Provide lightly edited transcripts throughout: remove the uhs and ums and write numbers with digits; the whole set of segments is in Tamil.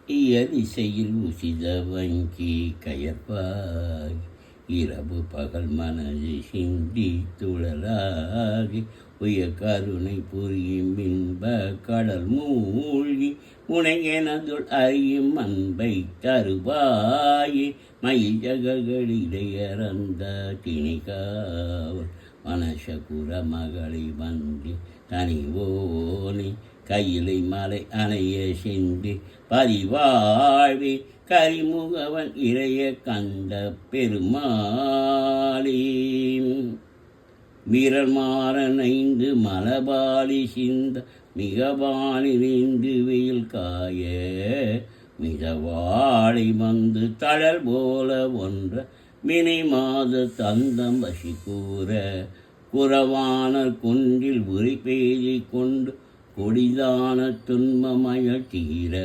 இயலிசையில் உசித வங்கி கயற்பாய் இரவு பகல் மனது சிந்தி துழலாகி உய கருணை புரியும் இன்ப கடல் மூழ்கி உனையெனதுள் அறியும் அன்பை தருவாயே மயில் ஜககளிடையறந்த திணிகாவல் மனசகுர மகளை வந்து தனிவோனே கையிலை மலை அணைய சென்று பரிவாழ்வே கரிமுகவன் இறைய கந்த பெருமாளே வீரர் மாறனைந்து மலபாலி சிந்த மிகவானிருந்து வெயில் காய மிதவாடை வந்து தழல் போல ஒன்ற வினை மாத தந்தம் வசி கூற குறவானர் குன்றில் உரி பெய்தி கொண்டு கொடிதான துன்பமய தீர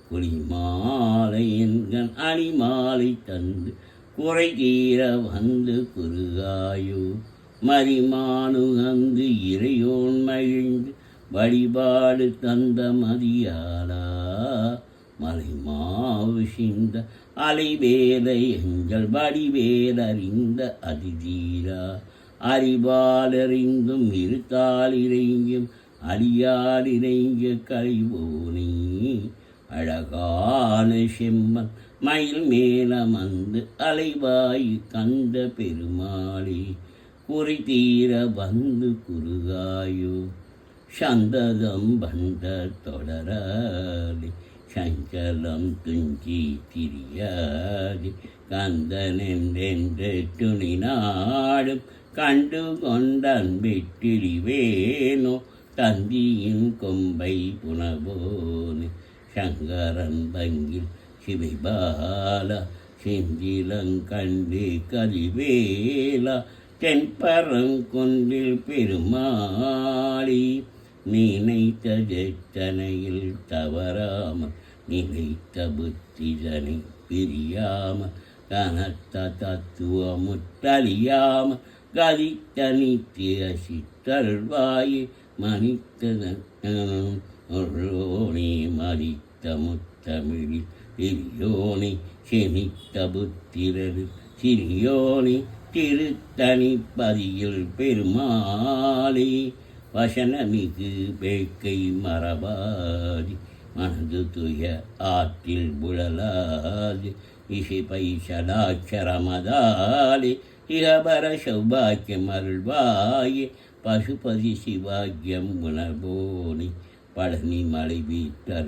குடிமாலை என்கண் அணிமாலை தந்து குறை தீர வந்து குறுகாயோ மரிமானுகந்து இறையோன் மகிழ்ந்து வழிபாடு தந்த மதியாளா மலை மாவு சிந்த அலைவேலை எங்கள் வடிவேலறிந்த அதிதீரா அறிவாலறிந்தும் இருத்தால் இறைஞ்சும் அடியார் இறைஞ்ச கழிவோனே அழகான செம்மன் மயில் மேலமந்து அலைவாய் கந்த பெருமாளே குறி தீர வந்து குறுகாயோ சந்ததம் பந்த தொடராளி சஞ்சலம் துஞ்சி திரியாது கந்தனென்றென்று துணி நாடும் கண்டு கொண்டன் வெற்றிழிவேனோ தந்தியின் கொம்பை புனவோனே சங்கரன் பங்கில் சிவைபாலா செஞ்சிலங்கண்டு கதிவேலா தென்பரங்கொன்றில் பெருமாளி நினைத்த ஜெத்தனையில் தவறாமல் நினைத்த புத்திதனை பிரியாமல் கனத்த தத்துவமுற்றழியாமல் கதித்த நித்திய சித்தருள்வாயே மனித்தனோனே மதித்த முத்தமிழில் பெரியோனே செமித்த புத்திரரு சிறியோனே திருத்தனிப்பதியில் பெருமாளே வசனமிகு பேக்கை மரபாதி மனது துய ஆற்றில் புழலாது இசை பைசலாட்சரமதாலே இகபர சௌபாக்கியம் அருள்வாயே பசுபதி சிவாக்கியம் உணர்வோனே பழனி மலை வீட்டர்